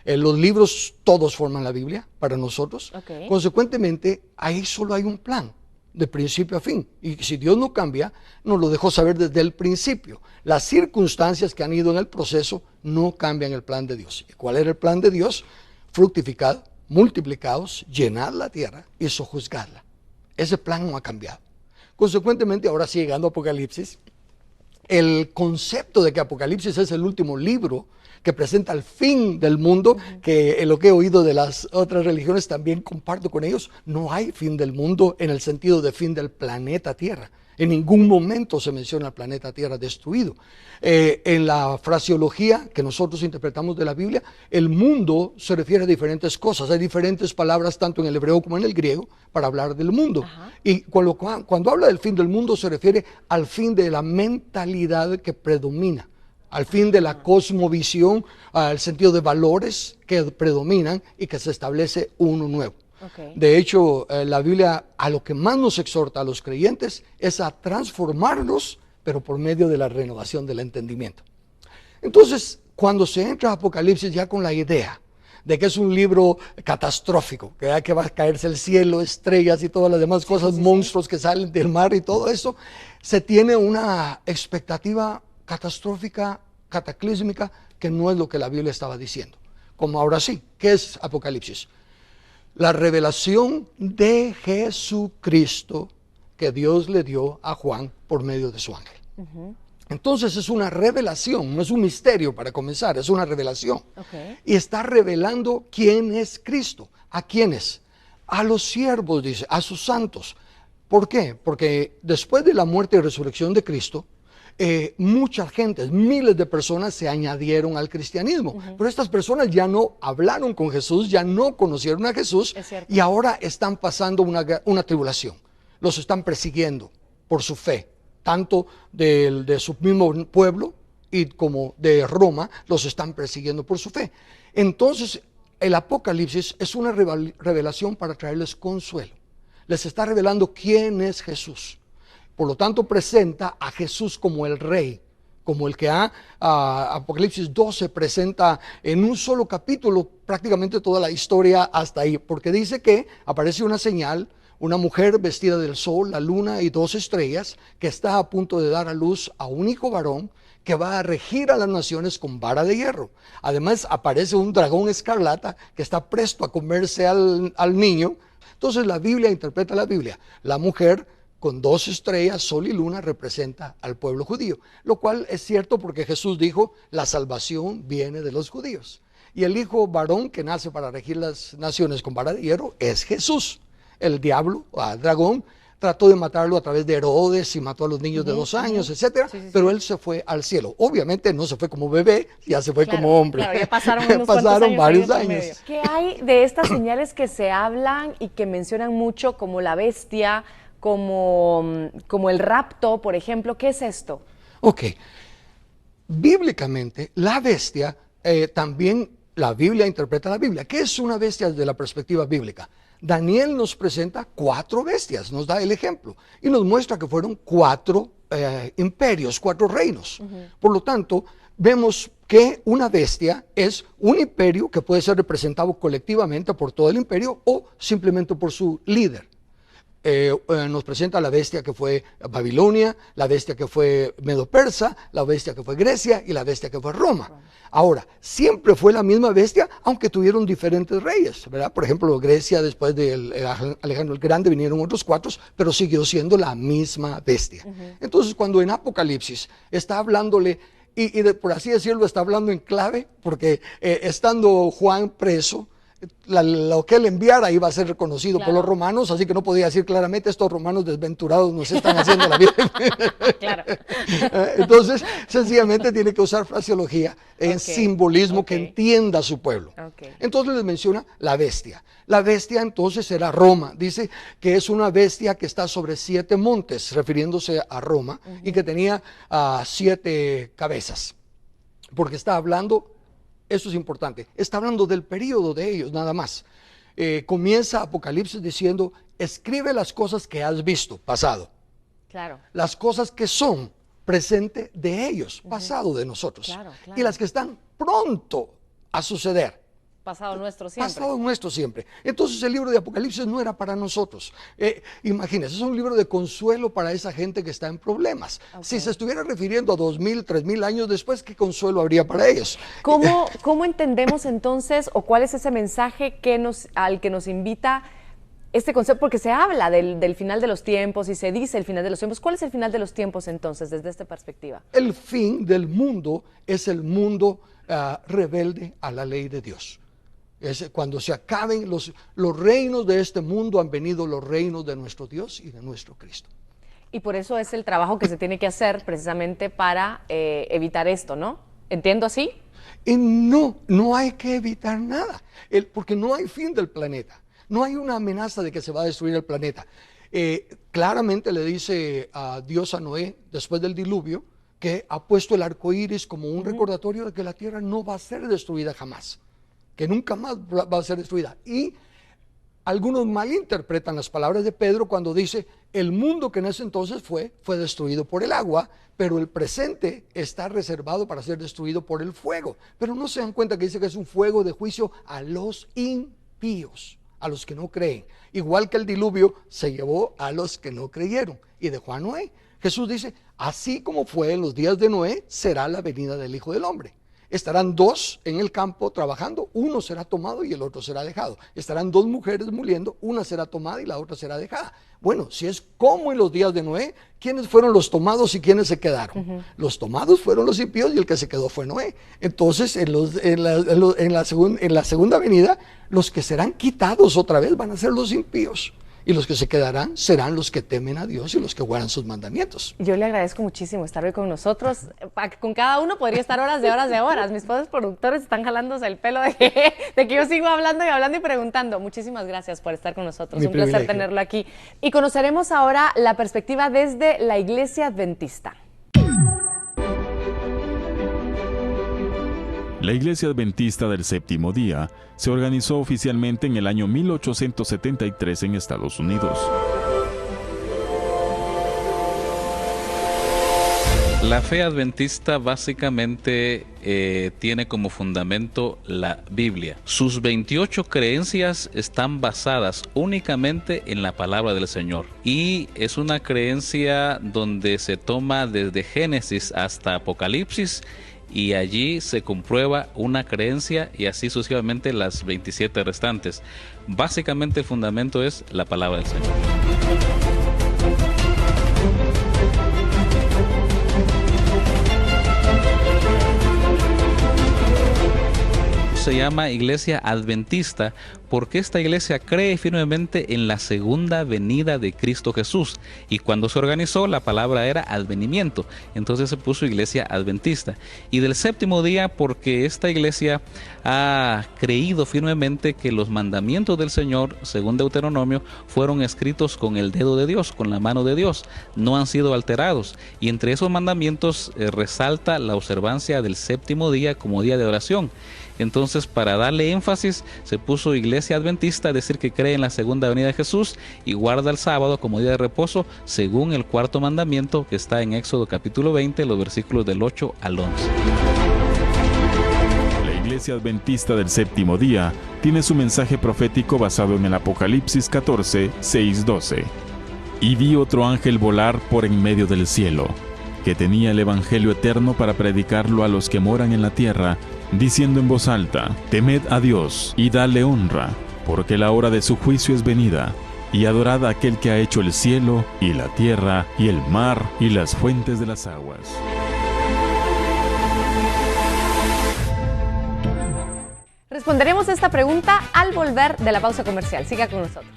Los libros todos forman la Biblia para nosotros. Okay. Consecuentemente, ahí solo hay un plan, de principio a fin. Y si Dios no cambia, nos lo dejó saber desde el principio. Las circunstancias que han ido en el proceso no cambian el plan de Dios. ¿Y cuál era el plan de Dios? Fructificad, multiplicados, llenad la tierra y sojuzgadla. Ese plan no ha cambiado. Consecuentemente, ahora sí, llegando a Apocalipsis, el concepto de que Apocalipsis es el último libro que presenta el fin del mundo, que en lo que he oído de las otras religiones también comparto con ellos, no hay fin del mundo en el sentido de fin del planeta Tierra. En ningún momento se menciona el planeta Tierra destruido. En la fraseología que nosotros interpretamos de la Biblia, el mundo se refiere a diferentes cosas. Hay diferentes palabras tanto en el hebreo como en el griego para hablar del mundo. Y cuando habla del fin del mundo se refiere al fin de la mentalidad que predomina, al fin de la cosmovisión, al sentido de valores que predominan y que se establece uno nuevo. Okay. De hecho, la Biblia a lo que más nos exhorta a los creyentes es a transformarlos, pero por medio de la renovación del entendimiento. Entonces, cuando se entra a Apocalipsis ya con la idea de que es un libro catastrófico, que va a caerse el cielo, estrellas y todas las demás cosas, monstruos que salen del mar y todo eso, se tiene una expectativa catastrófica, cataclísmica, que no es lo que la Biblia estaba diciendo. Como ahora sí, ¿qué es Apocalipsis? La revelación de Jesucristo que Dios le dio a Juan por medio de su ángel. Entonces es una revelación, no es un misterio para comenzar, es una revelación. Okay. Y está revelando quién es Cristo. ¿A quiénes? A los siervos, dice, a sus santos. ¿Por qué? Porque después de la muerte y resurrección de Cristo, mucha gente, miles de personas se añadieron al cristianismo, pero estas personas ya no hablaron con Jesús, ya no conocieron a Jesús y ahora están pasando una tribulación. Los están persiguiendo por su fe, tanto de su mismo pueblo y como de Roma, los están persiguiendo por su fe. Entonces el Apocalipsis es una revelación para traerles consuelo. Les está revelando quién es Jesús. Por lo tanto, presenta a Jesús como el Rey, como el que Apocalipsis 12 presenta en un solo capítulo prácticamente toda la historia hasta ahí, porque dice que aparece una señal, una mujer vestida del sol, la luna y 2 estrellas, que está a punto de dar a luz a un hijo varón que va a regir a las naciones con vara de hierro. Además, aparece un dragón escarlata que está presto a comerse al niño. Entonces, la Biblia interpreta la Biblia. La mujer con 2 estrellas, sol y luna, representa al pueblo judío, lo cual es cierto porque Jesús dijo, la salvación viene de los judíos. Y el hijo varón que nace para regir las naciones con vara de hierro es Jesús. El diablo, el dragón, trató de matarlo a través de Herodes y mató a los niños de 2 años, etcétera, pero él se fue al cielo. Obviamente no se fue como bebé, ya se fue como hombre. Claro, ya pasaron varios años. ¿Qué hay de estas señales que se hablan y que mencionan mucho como la bestia, como el rapto, por ejemplo? ¿Qué es esto? Ok. Bíblicamente, la bestia, también la Biblia interpreta la Biblia. ¿Qué es una bestia desde la perspectiva bíblica? Daniel nos presenta 4 bestias, nos da el ejemplo, y nos muestra que fueron 4 imperios, 4 reinos. Por lo tanto, vemos que una bestia es un imperio que puede ser representado colectivamente por todo el imperio o simplemente por su líder. Nos presenta la bestia que fue Babilonia, la bestia que fue Medo-Persa, la bestia que fue Grecia y la bestia que fue Roma. Ahora, siempre fue la misma bestia, aunque tuvieron diferentes reyes, ¿verdad? Por ejemplo, Grecia, después de Alejandro el Grande, vinieron otros 4, pero siguió siendo la misma bestia. Entonces, cuando en Apocalipsis está hablándole, por así decirlo, está hablando en clave, porque estando Juan preso, lo que él enviara iba a ser reconocido por los romanos, así que no podía decir claramente, estos romanos desventurados nos están haciendo la vida. Claro. Entonces, sencillamente tiene que usar fraseología en simbolismo que entienda a su pueblo. Entonces les menciona la bestia. La bestia entonces era Roma. Dice que es una bestia que está sobre 7 montes, refiriéndose a Roma, y que tenía 7 cabezas. Porque está hablando, esto es importante, está hablando del periodo de ellos nada más. comienza Apocalipsis diciendo, escribe las cosas que has visto, pasado. Claro. Las cosas que son, presente de ellos, pasado de nosotros. Claro. Y las que están pronto a suceder. Pasado nuestro siempre. Pasado nuestro siempre. Entonces el libro de Apocalipsis no era para nosotros. Imagínense, es un libro de consuelo para esa gente que está en problemas. Okay. Si se estuviera refiriendo a 2000, 3000 años después, ¿qué consuelo habría para ellos? ¿Cómo entendemos entonces, o cuál es ese mensaje al que nos invita este concepto? Porque se habla del final de los tiempos y se dice el final de los tiempos. ¿Cuál es el final de los tiempos entonces, desde esta perspectiva? El fin del mundo es el mundo rebelde a la ley de Dios. Es cuando se acaben los reinos de este mundo, han venido los reinos de nuestro Dios y de nuestro Cristo. Y por eso es el trabajo que se tiene que hacer precisamente para evitar esto, ¿no? ¿Entiendo así? Y no hay que evitar nada, porque no hay fin del planeta. No hay una amenaza de que se va a destruir el planeta. Claramente le dice a Dios a Noé, después del diluvio, que ha puesto el arco iris como un recordatorio de que la tierra no va a ser destruida jamás, que nunca más va a ser destruida. Y algunos malinterpretan las palabras de Pedro cuando dice, el mundo que en ese entonces fue destruido por el agua, pero el presente está reservado para ser destruido por el fuego. Pero no se dan cuenta que dice que es un fuego de juicio a los impíos, a los que no creen. Igual que el diluvio se llevó a los que no creyeron y dejó a Noé. Jesús dice, así como fue en los días de Noé, será la venida del Hijo del Hombre. Estarán dos en el campo trabajando, uno será tomado y el otro será dejado. Estarán dos mujeres muriendo, una será tomada y la otra será dejada. Bueno, si es como en los días de Noé, ¿quiénes fueron los tomados y quiénes se quedaron? Los tomados fueron los impíos y el que se quedó fue Noé. Entonces, en la segunda venida, los que serán quitados otra vez van a ser los impíos. Y los que se quedarán serán los que temen a Dios y los que guardan sus mandamientos. Yo le agradezco muchísimo estar hoy con nosotros. Con cada uno podría estar horas de horas de horas. Mis padres productores están jalándose el pelo de que yo sigo hablando y preguntando. Muchísimas gracias por estar con nosotros. Un placer tenerlo aquí. Y conoceremos ahora la perspectiva desde la Iglesia Adventista. La Iglesia Adventista del Séptimo Día se organizó oficialmente en el año 1873 en Estados Unidos. La fe adventista básicamente tiene como fundamento la Biblia. Sus 28 creencias están basadas únicamente en la palabra del Señor. Y es una creencia donde se toma desde Génesis hasta Apocalipsis, y allí se comprueba una creencia y así sucesivamente las 27 restantes. Básicamente el fundamento es la palabra del Señor. Se llama Iglesia Adventista porque esta iglesia cree firmemente en la segunda venida de Cristo Jesús, y cuando se organizó la palabra era advenimiento, entonces se puso Iglesia Adventista. Y del séptimo día porque esta iglesia ha creído firmemente que los mandamientos del Señor, según Deuteronomio, fueron escritos con el dedo de Dios, con la mano de Dios, no han sido alterados, y entre esos mandamientos resalta la observancia del séptimo día como día de oración. Entonces, para darle énfasis, se puso Iglesia Adventista, es decir, que cree en la segunda venida de Jesús y guarda el sábado como día de reposo, según el cuarto mandamiento que está en Éxodo capítulo 20, los versículos del 8 al 11. La Iglesia Adventista del Séptimo Día tiene su mensaje profético basado en el Apocalipsis 14, 6-12. Y vi otro ángel volar por en medio del cielo, que tenía el Evangelio eterno para predicarlo a los que moran en la tierra, diciendo en voz alta: temed a Dios y dadle honra, porque la hora de su juicio es venida, y adorad a aquel que ha hecho el cielo y la tierra y el mar y las fuentes de las aguas. Responderemos esta pregunta al volver de la pausa comercial. Siga con nosotros.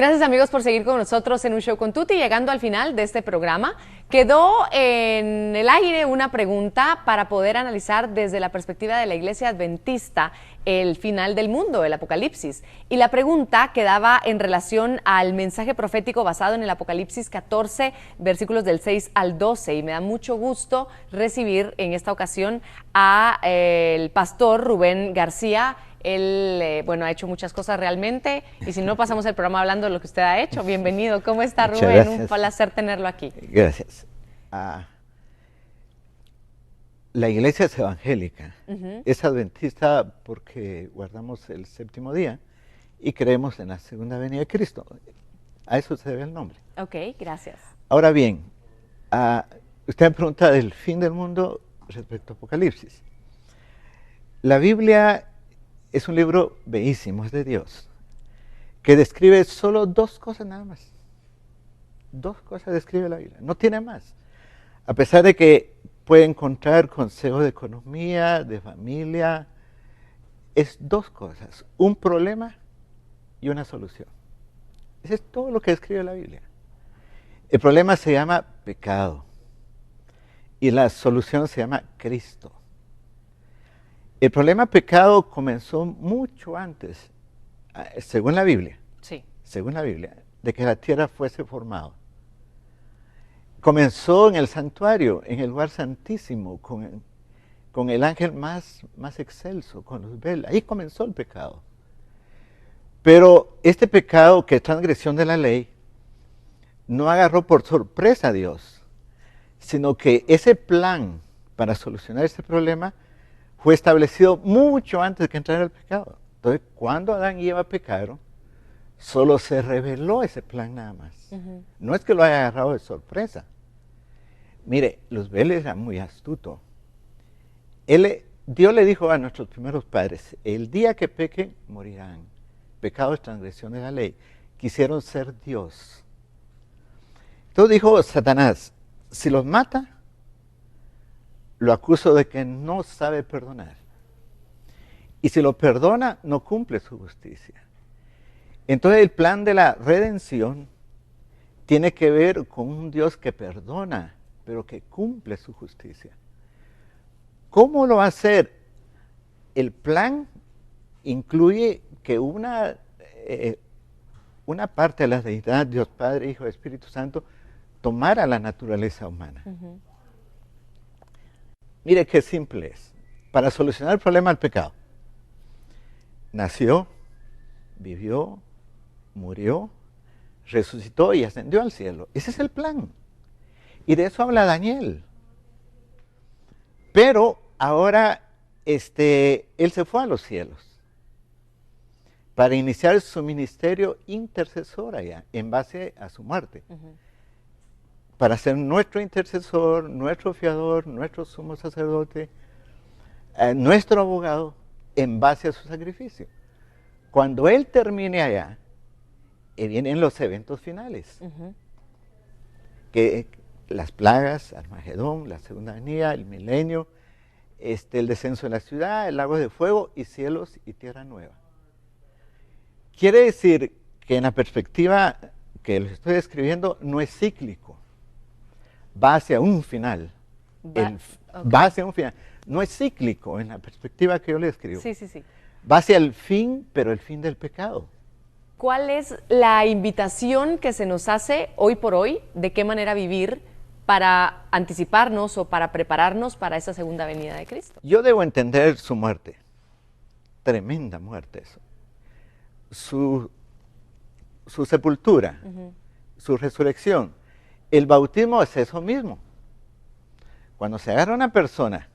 Gracias amigos por seguir con nosotros en Un Show con Tuti. Llegando al final de este programa, quedó en el aire una pregunta para poder analizar desde la perspectiva de la Iglesia Adventista el final del mundo, el Apocalipsis. Y la pregunta quedaba en relación al mensaje profético basado en el Apocalipsis 14, versículos del 6 al 12. Y me da mucho gusto recibir en esta ocasión a el pastor Rubén García. Él, bueno, ha hecho muchas cosas realmente, y si no, pasamos el programa hablando de lo que usted ha hecho. Bienvenido. ¿Cómo está, Rubén? Un placer tenerlo aquí. Gracias. La iglesia es evangélica, es adventista porque guardamos el séptimo día y creemos en la segunda venida de Cristo. A eso se debe el nombre. Ok, gracias. Ahora bien, usted me pregunta del fin del mundo respecto a Apocalipsis. La Biblia es un libro bellísimo, es de Dios, que describe solo dos cosas nada más. Dos cosas describe la Biblia, no tiene más. A pesar de que puede encontrar consejos de economía, de familia, es dos cosas, un problema y una solución. Eso es todo lo que describe la Biblia. El problema se llama pecado y la solución se llama Cristo. El problema pecado comenzó mucho antes, según la Biblia, según la Biblia, de que la tierra fuese formada. Comenzó en el santuario, en el lugar santísimo, con el ángel más excelso, con los velas. Ahí comenzó el pecado. Pero este pecado, que es transgresión de la ley, no agarró por sorpresa a Dios, sino que ese plan para solucionar este problema fue establecido mucho antes de que entrara el pecado. Entonces, cuando Adán y Eva pecaron, solo se reveló ese plan nada más. No es que lo haya agarrado de sorpresa. Mire, Luzbel era muy astuto. Dios le dijo a nuestros primeros padres, el día que pequen, morirán. Pecado es transgresión de la ley. Quisieron ser Dios. Entonces dijo Satanás, si los mata, lo acuso de que no sabe perdonar. Y si lo perdona, no cumple su justicia. Entonces el plan de la redención tiene que ver con un Dios que perdona, pero que cumple su justicia. ¿Cómo lo va a hacer? El plan incluye que una parte de la deidad, Dios Padre, Hijo y Espíritu Santo, tomara la naturaleza humana. Mire qué simple es. Para solucionar el problema del pecado, nació, vivió, murió, resucitó y ascendió al cielo. Ese es el plan. Y de eso habla Daniel. Pero ahora él se fue a los cielos para iniciar su ministerio intercesor allá, en base a su muerte. Para ser nuestro intercesor, nuestro fiador, nuestro sumo sacerdote, nuestro abogado, en base a su sacrificio. Cuando él termine allá, vienen los eventos finales. Que las plagas, Armagedón, la segunda venida, el milenio, el descenso de la ciudad, el lago de fuego y cielos y tierra nueva. Quiere decir que en la perspectiva que les estoy describiendo no es cíclico, va hacia un final. Va hacia un final. No es cíclico en la perspectiva que yo le describo. Sí, sí, sí. Va hacia el fin, pero el fin del pecado. ¿Cuál es la invitación que se nos hace hoy por hoy? ¿De qué manera vivir para anticiparnos o para prepararnos para esa segunda venida de Cristo? Yo debo entender su muerte. Tremenda muerte eso. Su sepultura, su resurrección. El bautismo es eso mismo. Cuando se agarra una persona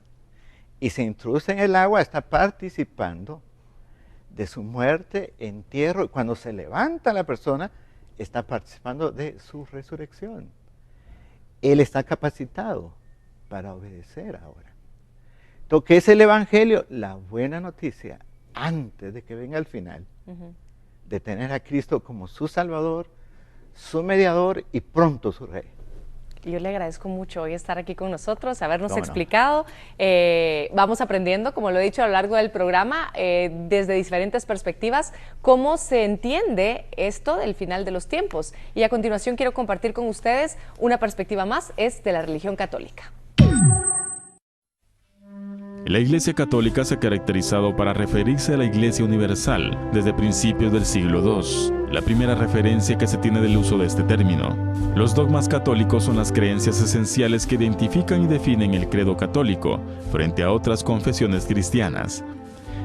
y se introduce en el agua, está participando de su muerte, entierro, y cuando se levanta la persona, está participando de su resurrección. Él está capacitado para obedecer ahora. Entonces, ¿qué es el Evangelio? La buena noticia, antes de que venga el final, de tener a Cristo como su Salvador, su mediador y pronto su Rey. Yo le agradezco mucho hoy estar aquí con nosotros, habernos ¿Cómo no? explicado. Vamos aprendiendo, como lo he dicho a lo largo del programa, desde diferentes perspectivas, cómo se entiende esto del final de los tiempos. Y a continuación quiero compartir con ustedes una perspectiva más, es de la religión católica. La Iglesia Católica se ha caracterizado para referirse a la Iglesia Universal desde principios del siglo II, la primera referencia que se tiene del uso de este término. Los dogmas católicos son las creencias esenciales que identifican y definen el credo católico frente a otras confesiones cristianas.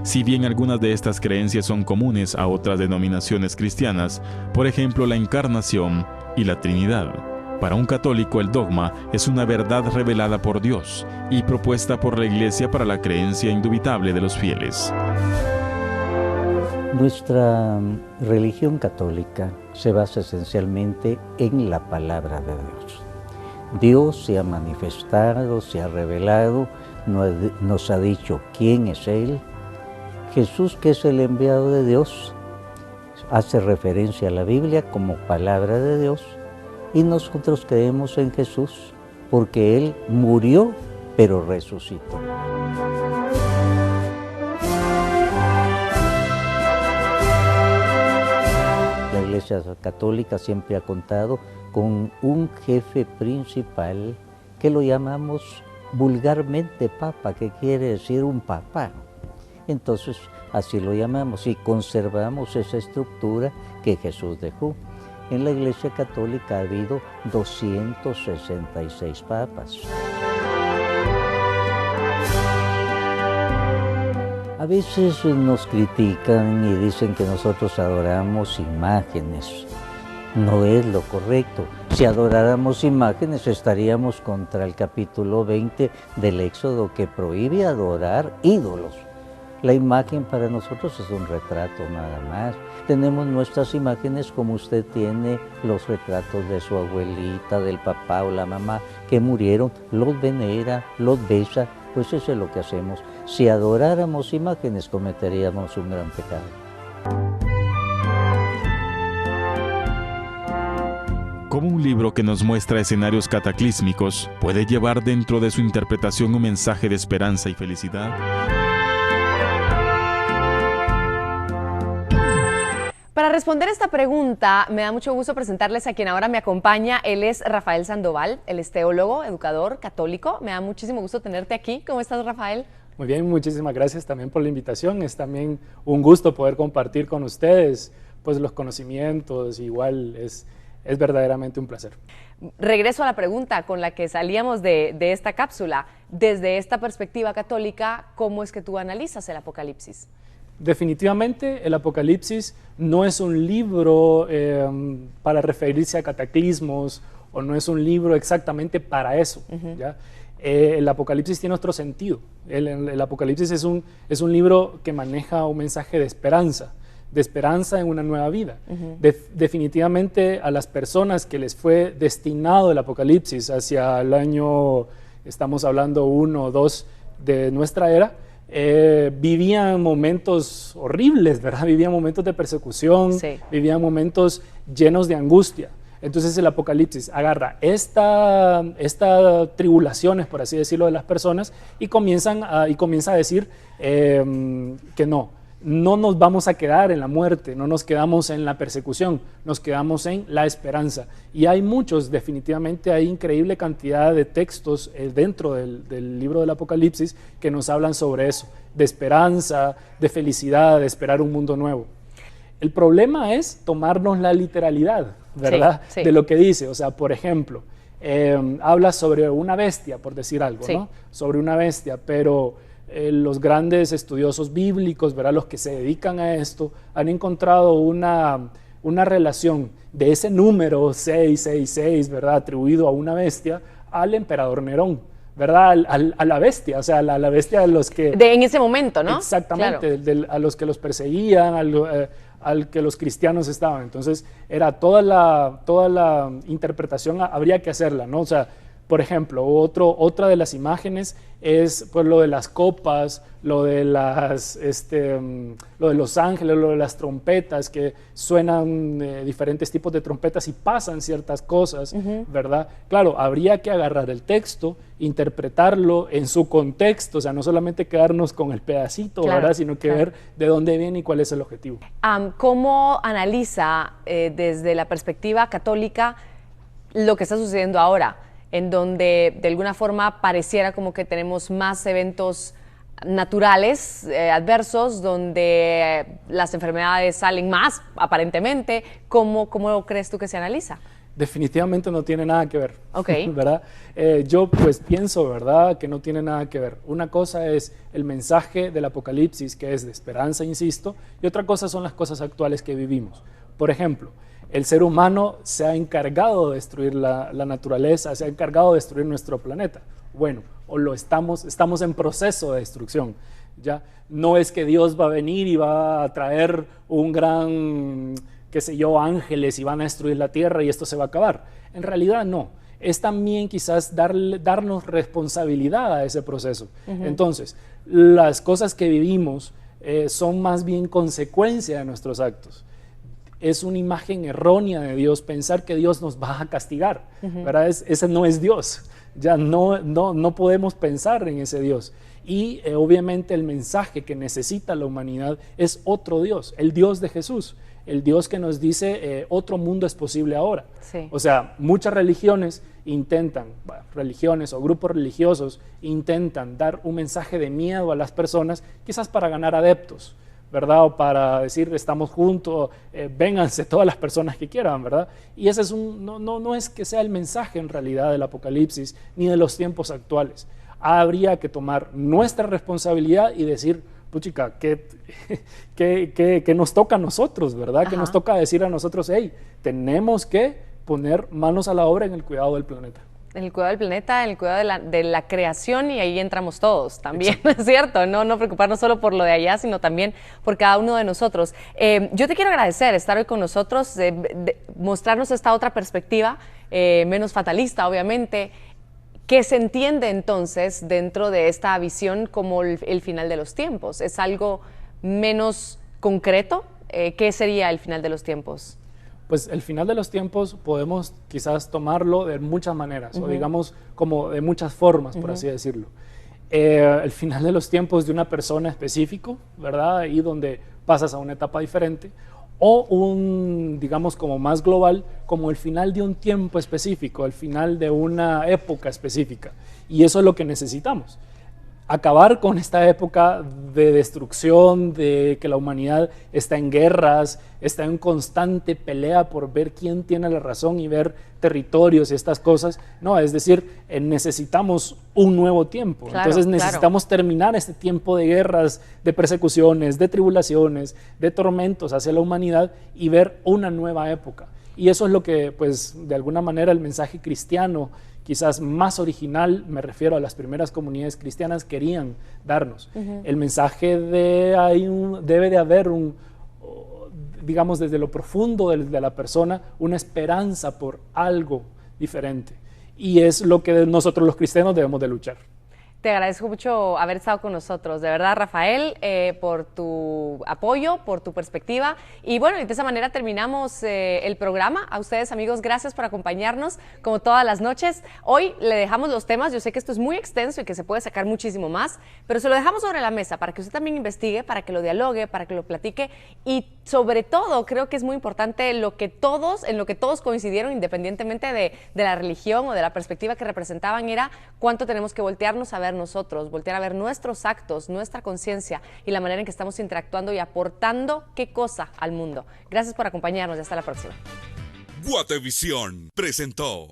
Si bien algunas de estas creencias son comunes a otras denominaciones cristianas, por ejemplo la Encarnación y la Trinidad, para un católico el dogma es una verdad revelada por Dios y propuesta por la Iglesia para la creencia indubitable de los fieles. Nuestra religión católica se basa esencialmente en la palabra de Dios. Dios se ha manifestado, se ha revelado, nos ha dicho quién es Él. Jesús, que es el enviado de Dios, hace referencia a la Biblia como palabra de Dios. Y nosotros creemos en Jesús porque Él murió, pero resucitó. La Iglesia Católica siempre ha contado con un jefe principal que lo llamamos vulgarmente Papa, que quiere decir un papá. Entonces, así lo llamamos y conservamos esa estructura que Jesús dejó. En la Iglesia Católica ha habido 266 papas. A veces nos critican y dicen que nosotros adoramos imágenes. No es lo correcto. Si adoráramos imágenes estaríamos contra el capítulo 20 del Éxodo, que prohíbe adorar ídolos. La imagen para nosotros es un retrato nada más. Tenemos nuestras imágenes como usted tiene los retratos de su abuelita, del papá o la mamá que murieron, los venera, los besa, pues eso es lo que hacemos. Si adoráramos imágenes cometeríamos un gran pecado. Como un libro que nos muestra escenarios cataclísmicos puede llevar dentro de su interpretación un mensaje de esperanza y felicidad. Para responder esta pregunta, me da mucho gusto presentarles a quien ahora me acompaña. Él es Rafael Sandoval, él es teólogo, educador, católico. Me da muchísimo gusto tenerte aquí. ¿Cómo estás, Rafael? Muy bien, muchísimas gracias también por la invitación. Es también un gusto poder compartir con ustedes pues, los conocimientos. Igual es verdaderamente un placer. Regreso a la pregunta con la que salíamos de esta cápsula. Desde esta perspectiva católica, ¿cómo es que tú analizas el Apocalipsis? Definitivamente el Apocalipsis no es un libro para referirse a cataclismos o no es un libro exactamente para eso. ¿Ya? El Apocalipsis tiene otro sentido. El Apocalipsis es un libro que maneja un mensaje de esperanza en una nueva vida. Definitivamente a las personas que les fue destinado el Apocalipsis hacia el año, estamos hablando 1 o 2 de nuestra era, vivían momentos horribles, ¿verdad? Vivían momentos de persecución, sí. Vivían momentos llenos de angustia. Entonces el Apocalipsis agarra estas tribulaciones, por así decirlo, de las personas y comienza a decir que no nos vamos a quedar en la muerte, no nos quedamos en la persecución, nos quedamos en la esperanza. Y hay muchos, definitivamente hay increíble cantidad de textos dentro del libro del Apocalipsis que nos hablan sobre eso, de esperanza, de felicidad, de esperar un mundo nuevo. El problema es tomarnos la literalidad, ¿verdad? Sí, sí. De lo que dice. O sea, por ejemplo, habla sobre una bestia, por decir algo, sí. ¿No? Sobre una bestia, pero los grandes estudiosos bíblicos, ¿verdad? Los que se dedican a esto, han encontrado una relación de ese número 666, ¿verdad? Atribuido a una bestia, al emperador Nerón, ¿verdad? A la bestia, o sea, la bestia de los que... en ese momento, ¿no? Exactamente, claro. A los que los perseguían, al que los cristianos estaban. Entonces, era toda la interpretación, habría que hacerla, ¿no? O sea, por ejemplo, otra de las imágenes es pues, lo de las copas, lo de los ángeles, lo de las trompetas, que suenan diferentes tipos de trompetas y pasan ciertas cosas, ¿verdad? Claro, habría que agarrar el texto, interpretarlo en su contexto, o sea, no solamente quedarnos con el pedacito, claro, ¿verdad? Sino que ver de dónde viene y cuál es el objetivo. ¿Cómo analiza desde la perspectiva católica lo que está sucediendo ahora, en donde de alguna forma pareciera como que tenemos más eventos naturales, adversos, donde las enfermedades salen más, aparentemente? ¿Cómo crees tú que se analiza? Definitivamente no tiene nada que ver, okay. ¿verdad? Yo pues pienso, ¿verdad?, que no tiene nada que ver. Una cosa es el mensaje del Apocalipsis, que es de esperanza, insisto, y otra cosa son las cosas actuales que vivimos. Por ejemplo, el ser humano se ha encargado de destruir la naturaleza, se ha encargado de destruir nuestro planeta. Bueno, o lo estamos en proceso de destrucción. ¿Ya? No es que Dios va a venir y va a traer un gran, qué sé yo, ángeles y van a destruir la tierra y esto se va a acabar. En realidad no. Es también quizás darnos responsabilidad a ese proceso. Entonces, las cosas que vivimos son más bien consecuencia de nuestros actos. Es una imagen errónea de Dios pensar que Dios nos va a castigar, ¿verdad? Ese no es Dios, ya no podemos pensar en ese Dios. Y obviamente el mensaje que necesita la humanidad es otro Dios, el Dios de Jesús, el Dios que nos dice otro mundo es posible ahora. Sí. O sea, muchas religiones religiones o grupos religiosos intentan dar un mensaje de miedo a las personas, quizás para ganar adeptos, ¿verdad? O para decir estamos juntos, vénganse todas las personas que quieran, ¿verdad? Y ese es no es que sea el mensaje en realidad del Apocalipsis ni de los tiempos actuales. Habría que tomar nuestra responsabilidad y decir, puchica, ¿qué nos toca a nosotros, ¿verdad? Que nos toca decir a nosotros, hey, tenemos que poner manos a la obra en el cuidado del planeta. En el cuidado del planeta, en el cuidado de la creación, y ahí entramos todos también, ¿es cierto? No preocuparnos solo por lo de allá, sino también por cada uno de nosotros. Yo te quiero agradecer estar hoy con nosotros, mostrarnos esta otra perspectiva, menos fatalista, obviamente, que se entiende entonces dentro de esta visión como el final de los tiempos. ¿Es algo menos concreto? ¿Qué sería el final de los tiempos? Pues el final de los tiempos podemos quizás tomarlo de muchas maneras, o digamos como de muchas formas, por así decirlo. El final de los tiempos de una persona específico, ¿verdad? Ahí donde pasas a una etapa diferente, o digamos como más global, como el final de un tiempo específico, el final de una época específica. Y eso es lo que necesitamos. Acabar con esta época de destrucción, de que la humanidad está en guerras, está en constante pelea por ver quién tiene la razón y ver territorios y estas cosas. No, es decir, necesitamos un nuevo tiempo. Claro, entonces necesitamos terminar este tiempo de guerras, de persecuciones, de tribulaciones, de tormentos hacia la humanidad y ver una nueva época. Y eso es lo que, pues, de alguna manera el mensaje cristiano quizás más original, me refiero a las primeras comunidades cristianas, querían darnos. El mensaje debe de haber digamos desde lo profundo de la persona, una esperanza por algo diferente. Y es lo que nosotros los cristianos debemos de luchar. Te agradezco mucho haber estado con nosotros, de verdad, Rafael, por tu apoyo, por tu perspectiva. Y bueno, y de esa manera terminamos el programa. A ustedes, amigos, gracias por acompañarnos, como todas las noches. Hoy le dejamos los temas, yo sé que esto es muy extenso y que se puede sacar muchísimo más, pero se lo dejamos sobre la mesa para que usted también investigue, para que lo dialogue, para que lo platique. Y sobre todo, creo que es muy importante en lo que todos coincidieron, independientemente de la religión o de la perspectiva que representaban, era cuánto tenemos que voltearnos a ver nosotros, voltear a ver nuestros actos, nuestra conciencia y la manera en que estamos interactuando y aportando qué cosa al mundo. Gracias por acompañarnos y hasta la próxima. Guatevisión presentó